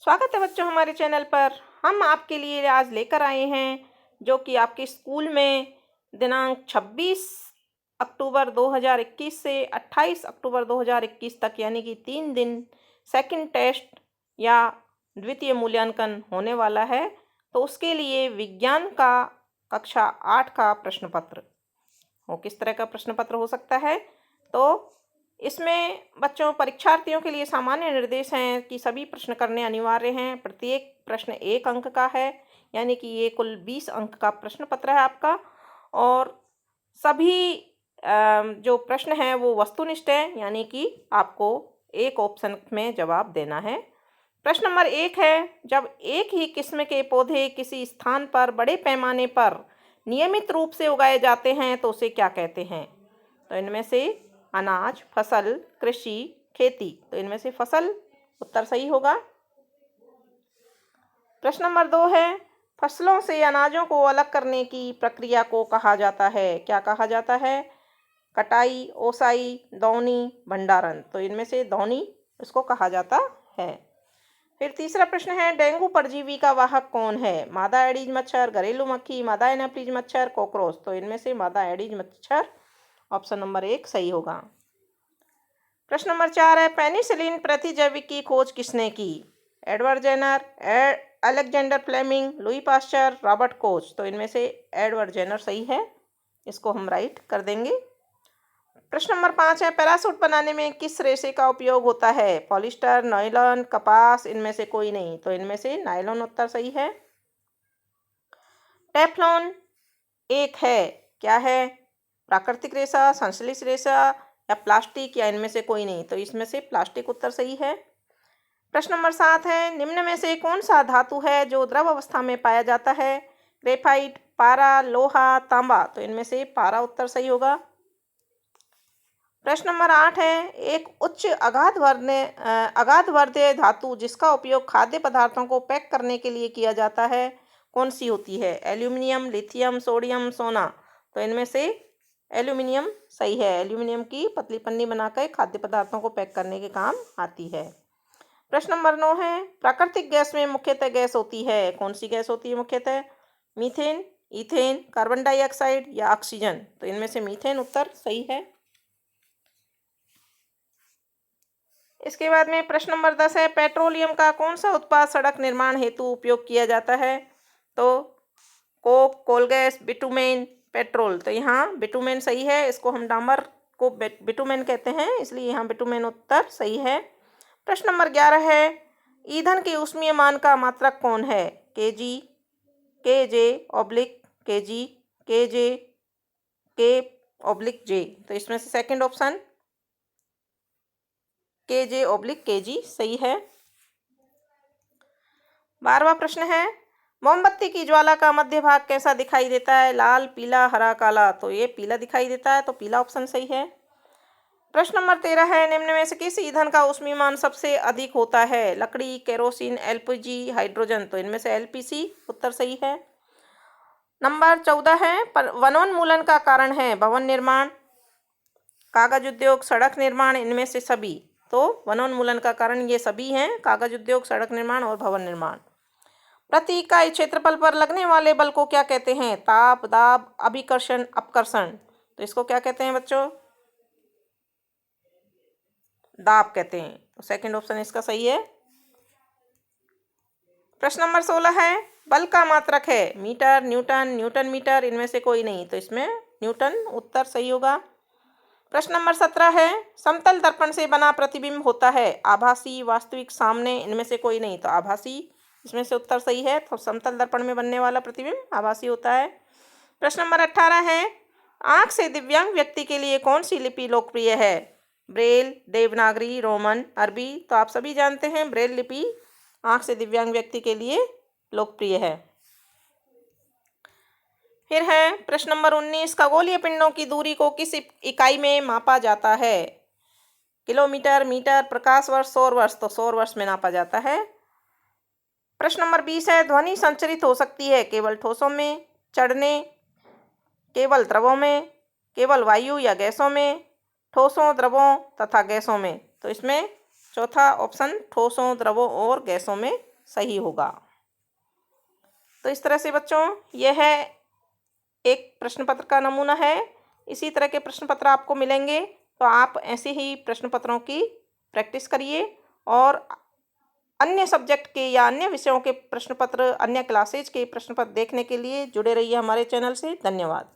स्वागत है बच्चों हमारे चैनल पर। हम आपके लिए आज लेकर आए हैं जो कि आपके स्कूल में दिनांक 26 अक्टूबर 2021 से 28 अक्टूबर 2021 तक यानी कि 3 दिन सेकंड टेस्ट या द्वितीय मूल्यांकन होने वाला है। तो उसके लिए विज्ञान का कक्षा 8 का प्रश्न पत्र वो किस तरह का प्रश्न पत्र हो सकता है। तो इसमें बच्चों परीक्षार्थियों के लिए सामान्य निर्देश हैं कि सभी प्रश्न करने अनिवार्य हैं। प्रत्येक प्रश्न 1 अंक का है, यानी कि ये कुल 20 अंक का प्रश्न पत्र है आपका। और सभी जो प्रश्न हैं वो वस्तुनिष्ठ हैं, यानी कि आपको एक ऑप्शन में जवाब देना है। प्रश्न नंबर 1 है, जब एक ही किस्म के पौधे किसी स्थान पर बड़े पैमाने पर नियमित रूप से उगाए जाते हैं तो उसे क्या कहते हैं। तो इनमें से अनाज, फसल, कृषि, खेती। तो इनमें से फसल उत्तर सही होगा। प्रश्न नंबर 2 है, फसलों से अनाजों को अलग करने की प्रक्रिया को कहा जाता है। क्या कहा जाता है? कटाई, ओसाई, दौनी, भंडारण। तो इनमें से दौनी इसको कहा जाता है। फिर तीसरा प्रश्न है, डेंगू परजीवी का वाहक कौन है? मादा एडीज मच्छर, घरेलू मक्खी, मादा एनाप्लीज मच्छर, कॉकरोच। तो इनमें से मादा एडीज मच्छर ऑप्शन नंबर 1 सही होगा। प्रश्न नंबर 4 है, पेनिसिलिन प्रतिजैविक की खोज किसने की? Edward Jenner, Alexander Fleming, Louis Pasteur, Robert Koch. तो इनमें से एडवर्ड जेनर सही है, इसको हम राइट कर देंगे। प्रश्न नंबर 5 है, पैरासूट बनाने में किस रेशे का उपयोग होता है? पॉलिस्टर, नायलॉन, कपास। इनमें से कोई नहीं। तो इनमें से नायलॉन उत्तर सही है। टेफ्लॉन एक है, क्या है? प्राकृतिक रेशा, संश्लेषित रेशा या प्लास्टिक, या इनमें से कोई नहीं। तो इसमें से प्लास्टिक उत्तर सही है। प्रश्न नंबर 7 है, निम्न में से कौन सा धातु है जो द्रव अवस्था में पाया जाता है? ग्रेफाइट, पारा, लोहा, तांबा। तो इनमें से पारा उत्तर सही होगा। प्रश्न नंबर 8 है, एक उच्च अगाधवर्धीय धातु जिसका उपयोग खाद्य पदार्थों को पैक करने के लिए किया जाता है कौन सी होती है? एल्यूमिनियम, लिथियम, सोडियम, सोना। तो इनमें से एल्यूमिनियम सही है। एल्यूमिनियम की पतली पन्नी बनाकर खाद्य पदार्थों को पैक करने के काम आती है। प्रश्न नंबर 9 है, प्राकृतिक गैस में मुख्यतः गैस होती है, कौन सी गैस होती है मुख्यतः? मीथेन, ईथेन, कार्बन डाइऑक्साइड या ऑक्सीजन। तो इनमें से मीथेन उत्तर सही है। इसके बाद में प्रश्न नंबर 10 है, पेट्रोलियम का कौन सा उत्पाद सड़क निर्माण हेतु उपयोग किया जाता है? तो coke, coal gas, bitumen, petrol. तो यहाँ बिटुमेन सही है, इसको हम डामर को बिटुमेन कहते हैं, इसलिए यहाँ बिटुमेन उत्तर सही है। प्रश्न नंबर 11 है, ईंधन के ऊष्मीय मान का मात्रक कौन है? KG, KJ oblique KG, KJ, K oblique J. तो इसमें से second option KJ oblique KG सही है। 12वां प्रश्न है, मोमबत्ती की ज्वाला का मध्य भाग कैसा दिखाई देता है? लाल, पीला, हरा, काला। तो ये पीला दिखाई देता है, तो पीला ऑप्शन सही है। प्रश्न नंबर 13 है, निम्न में से किस ईंधन का ऊष्मीयमान सबसे अधिक होता है? लकड़ी, केरोसिन, एलपीजी, हाइड्रोजन। तो इनमें से एलपीसी उत्तर सही है। नंबर 14 है, वनोन्मूलन का कारण है भवन निर्माण, कागज उद्योग, सड़क निर्माण। इनमें से सभी। तो वनोन्मूलन का कारण ये सभी हैं, कागज उद्योग, सड़क निर्माण और भवन निर्माण। प्रति इकाई क्षेत्रफल पर लगने वाले बल को क्या कहते हैं? ताप, दाब, अभिकर्षण, अपकर्षण। तो इसको क्या कहते हैं बच्चों? दाब कहते हैं। तो सेकंड ऑप्शन इसका सही है। प्रश्न नंबर 16 है, बल का मात्रक है मीटर, न्यूटन, न्यूटन मीटर। इनमें से कोई नहीं। तो इसमें न्यूटन उत्तर सही होगा। प्रश्न नंबर 17 है, समतल दर्पण से बना प्रतिबिंब होता है आभासी, वास्तविक, सामने। इनमें से कोई नहीं। तो आभासी इसमें से उत्तर सही है। तो समतल दर्पण में बनने वाला प्रतिबिंब आभासी होता है। प्रश्न नंबर 18 है, आंख से दिव्यांग व्यक्ति के लिए कौन सी लिपि लोकप्रिय है? ब्रेल, देवनागरी, रोमन, अरबी। तो आप सभी जानते हैं ब्रेल लिपि आंख से दिव्यांग व्यक्ति के लिए लोकप्रिय है। फिर है प्रश्न नंबर 19, खगोलीय पिंडों की दूरी को किस इकाई में मापा जाता है? किलोमीटर, मीटर, प्रकाश वर्ष, सौर वर्ष। तो सौर वर्ष में नापा जाता है। प्रश्न नंबर 20 है, ध्वनि संचरित हो सकती है केवल ठोसों में, चढ़ने, केवल द्रवों में, केवल वायु या गैसों में, ठोसों, द्रवों तथा गैसों में। तो इसमें चौथा ऑप्शन ठोसों, द्रवों और गैसों में सही होगा। तो इस तरह से बच्चों यह है एक प्रश्न पत्र का नमूना है। इसी तरह के प्रश्न पत्र आपको मिलेंगे, तो आप ऐसे ही प्रश्न पत्रों की प्रैक्टिस करिए और अन्य सब्जेक्ट के या अन्य विषयों के प्रश्न पत्र, अन्य क्लासेज के प्रश्न पत्र देखने के लिए जुड़े रहिए हमारे चैनल से। धन्यवाद।